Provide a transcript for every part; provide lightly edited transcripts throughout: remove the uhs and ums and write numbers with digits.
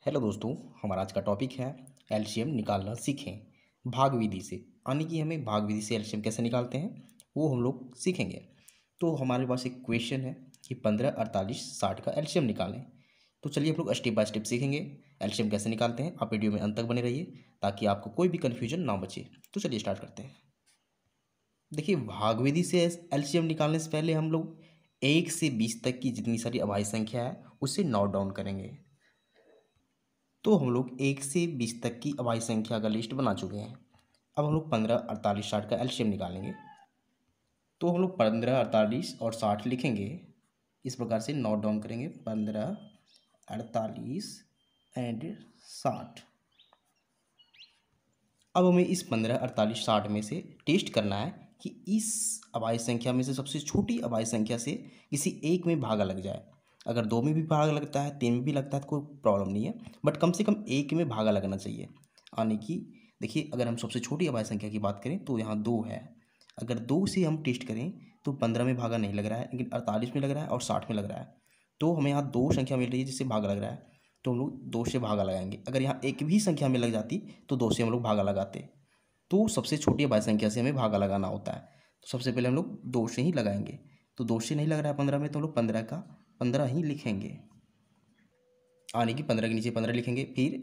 Hello दोस्तों। हमारा आज का टॉपिक है एलसीएम निकालना सीखें भाग विधि से। यानी कि हमें भाग विधि से एलसीएम कैसे निकालते हैं वो हम लोग सीखेंगे। तो हमारे पास एक क्वेश्चन है कि 15, 48, 60 का एलसीएम निकालें। तो चलिए हम लोग स्टेप बाय स्टेप सीखेंगे एलसीएम कैसे निकालते हैं। आप वीडियो में अंत तक बने रहिए ताकि आपको कोई भी कन्फ्यूजन ना बचे। तो चलिए स्टार्ट करते हैं। देखिए, भाग विधि से एलसीएम निकालने से पहले हम लोग 1 से 20 तक की जितनी सारी अभाज्य संख्या है उसे नोट डाउन करेंगे। तो हम लोग 1 से 20 तक की अभाज्य संख्या का लिस्ट बना चुके हैं। अब हम लोग 15, 48, 60 का एलसीएम निकालेंगे। तो हम लोग 15, 48 और 60 लिखेंगे। इस प्रकार से नोट डाउन करेंगे 15, 48 एंड 60। अब हमें इस 15, 48, 60 में से टेस्ट करना है कि इस अभाज्य संख्या में से सबसे छोटी अभाज्य संख्या से किसी एक में भागा लग जाए। अगर दो में भी भागा लगता है, तीन में भी लगता है तो कोई प्रॉब्लम नहीं है, बट कम से कम एक में भागा लगना चाहिए। यानी कि देखिए, अगर हम सबसे छोटी अभाज्य संख्या की बात करें तो यहाँ 2 है। अगर 2 से हम टेस्ट करें तो 15 में भागा नहीं लग रहा है, लेकिन 48 में लग रहा है और 60 में लग रहा है। तो हमें यहाँ 2 संख्या मिल रही है जिससे भागा लग रहा है, तो हम लोग 2 से भागा लगाएंगे। अगर यहाँ एक भी संख्या में लग जाती तो 2 से हम लोग भागा लगाते। तो सबसे छोटी अभाज्य संख्या से हमें भागा लगाना होता है। तो सबसे पहले हम लोग 2 से ही लगाएंगे। तो 2 से नहीं लग रहा है 15 में, तो हम लोग 15 का 15 ही लिखेंगे। यानी कि 15 के नीचे 15 लिखेंगे। फिर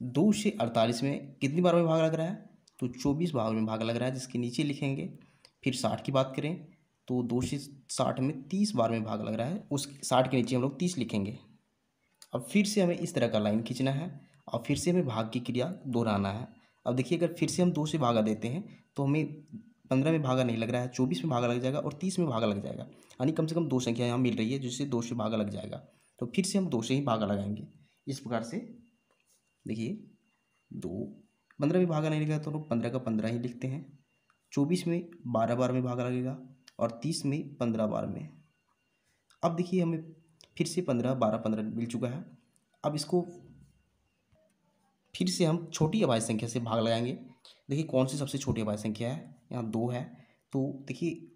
2 से 48 में कितनी बार में भाग लग रहा है, तो 24 बार में भाग लग रहा है, जिसके नीचे लिखेंगे। फिर 60 की बात करें तो 2 से 60 में 30 बार में भाग लग रहा है, उस 60 के नीचे हम लोग 30 लिखेंगे। अब फिर से हमें इस तरह का लाइन खींचना है और फिर से हमें भाग की क्रिया दोहराना है। अब देखिए, अगर फिर से हम 2 से भागा देते हैं तो हमें 15 में भागा नहीं लग रहा है, 24 में भागा लग जाएगा और 30 में भागा लग जाएगा। यानी कम से कम 2 संख्या यहाँ मिल रही है जिससे 2 से भागा लग जाएगा। तो फिर से हम 2 से ही भागा लगाएंगे। इस प्रकार से देखिए, 2 15 में भागा नहीं लगेगा तो लोग 15 का 15 ही लिखते हैं। 24 में 12 बार में भागा लगेगा और 30 में 15 बार में। अब देखिए, हमें फिर से 15, 12, 15 मिल चुका है। अब इसको फिर से हम छोटी अभाज्य संख्या से भाग लगाएंगे। देखिए, कौन सी सबसे छोटी अभाज्य संख्या है, यहाँ 2 है। तो देखिए,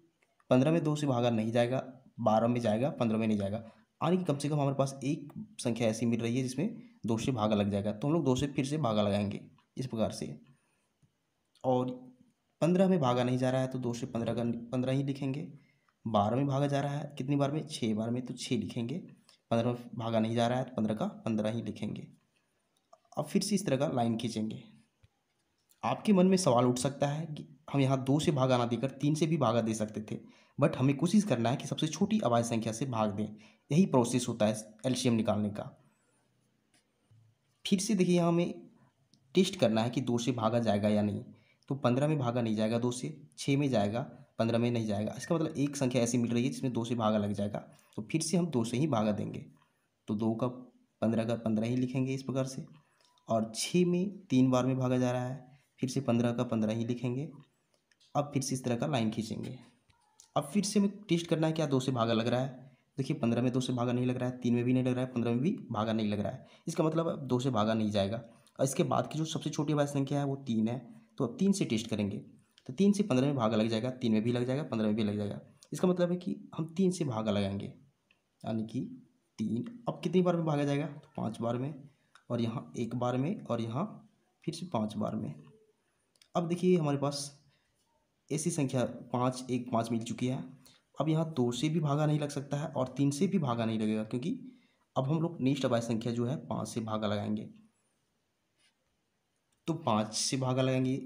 15 में 2 से भागा नहीं जाएगा, 12 में जाएगा, 15 में नहीं जाएगा। यानी कि कम से कम हमारे पास एक संख्या ऐसी मिल रही है जिसमें 2 से भागा लग जाएगा, तो हम लोग 2 से फिर से भागा लगाएंगे इस प्रकार से। और 15 में भागा नहीं जा रहा है तो 2 से 15 का 15 ही लिखेंगे। 12 में भागा जा रहा है कितनी बार में, 6 बार में, तो 6 लिखेंगे। 15 में भागा नहीं जा रहा है तो 15 का 15 ही लिखेंगे। अब फिर से इस तरह का लाइन खींचेंगे। आपके मन में सवाल उठ सकता है कि हम यहाँ 2 से भागा ना देकर 3 से भी भागा दे सकते थे, बट हमें कोशिश करना है कि सबसे छोटी अभाज्य संख्या से भाग दें। यही प्रोसेस होता है एलसीएम निकालने का। फिर से देखिए, यहाँ हमें टेस्ट करना है कि 2 से भागा जाएगा या नहीं। तो 15 में भागा नहीं जाएगा 2 से, 6 में जाएगा, 15 में नहीं जाएगा। इसका मतलब एक संख्या ऐसी मिल रही है जिसमें 2 से भागा लग जाएगा, तो फिर से हम 2 से ही भागा देंगे। तो 2 का 15 का 15 ही लिखेंगे इस प्रकार से। और 6 में 3 बार में भागा जा रहा है, फिर से 15 का 15 ही लिखेंगे। अब फिर से इस तरह का लाइन खींचेंगे। अब फिर से हमें टेस्ट करना है क्या 2 से भागा लग रहा है। देखिए, 15 में 2 से भागा नहीं लग रहा है, 3 में भी नहीं लग रहा है, 15 में भी भागा नहीं लग रहा है। इसका मतलब अब 2 से भागा नहीं जाएगा। और इसके बाद की जो सबसे छोटी अभाज्य संख्या है वो 3 है, तो अब 3 से टेस्ट करेंगे। तो 3 से 15 में भागा लग जाएगा, 3 में भी लग जाएगा, 15 में भी लग जाएगा। इसका मतलब है कि हम 3 से भागा लगाएंगे। यानी कि 3 अब कितनी बार में भागा जाएगा, तो 5 बार में, और यहाँ 1 बार में, और यहाँ फिर से 5 बार में। अब देखिए, हमारे पास ऐसी संख्या 5, 1, 5 मिल चुकी है। अब यहाँ 2 से भी भागा नहीं लग सकता है और 3 से भी भागा नहीं लगेगा, क्योंकि अब हम लोग नेक्स्ट अभाज्य संख्या जो है 5 से भागा लगाएंगे। तो 5 से भागा लगाएंगे,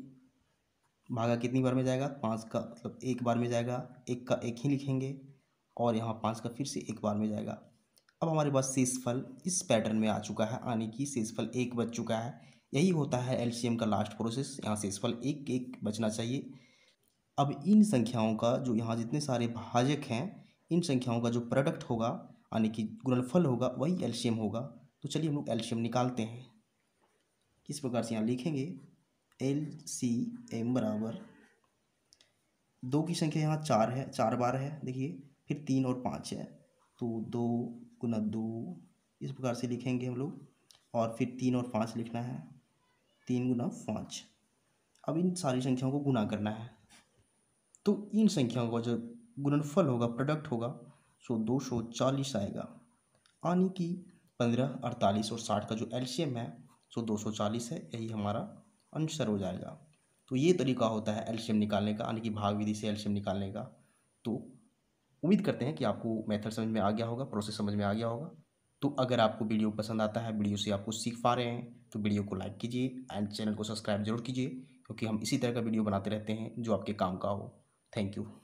भागा कितनी बार में जाएगा, 5 का मतलब 1 बार में जाएगा, 1 का 1 ही लिखेंगे, और यहाँ 5 का फिर से 1 बार में जाएगा। अब हमारे पास शेषफल इस पैटर्न में आ चुका है, यानी कि शेषफल 1 बच चुका है। यही होता है एलसीएम का लास्ट प्रोसेस। यहाँ शेषफल 1 1 बचना चाहिए। अब इन संख्याओं का जो यहाँ जितने सारे भाजक हैं, इन संख्याओं का जो प्रोडक्ट होगा, यानी कि गुणनफल होगा, वही एलसीएम होगा। तो चलिए हम लोग एलसीएम निकालते हैं। किस प्रकार से यहाँ लिखेंगे, एलसीएम बराबर 2 की संख्या यहाँ 4 है, 4 बार है देखिए, फिर 3 और 5 है, तो 2 गुना 2 इस प्रकार से लिखेंगे हम लोग, और फिर 3 और 5 लिखना है, 3 गुना 5। अब इन सारी संख्याओं को गुना करना है। तो इन संख्याओं का जो गुणनफल होगा, प्रोडक्ट होगा, सो 240 आएगा। यानी कि 15, 48 और 60 का जो एलसीएम है सो 240 है, यही हमारा आंसर हो जाएगा। तो ये तरीका होता है एलसीएम निकालने का, यानी कि भाग विधि से एलसीएम निकालने का। तो उम्मीद करते हैं कि आपको मेथड समझ में आ गया होगा, प्रोसेस समझ में आ गया होगा। तो अगर आपको वीडियो पसंद आता है, वीडियो से आप कुछ सीख पा रहे हैं, तो वीडियो को लाइक कीजिए एंड चैनल को सब्सक्राइब जरूर कीजिए, क्योंकि हम इसी तरह का वीडियो बनाते रहते हैं जो आपके काम का हो। Thank you.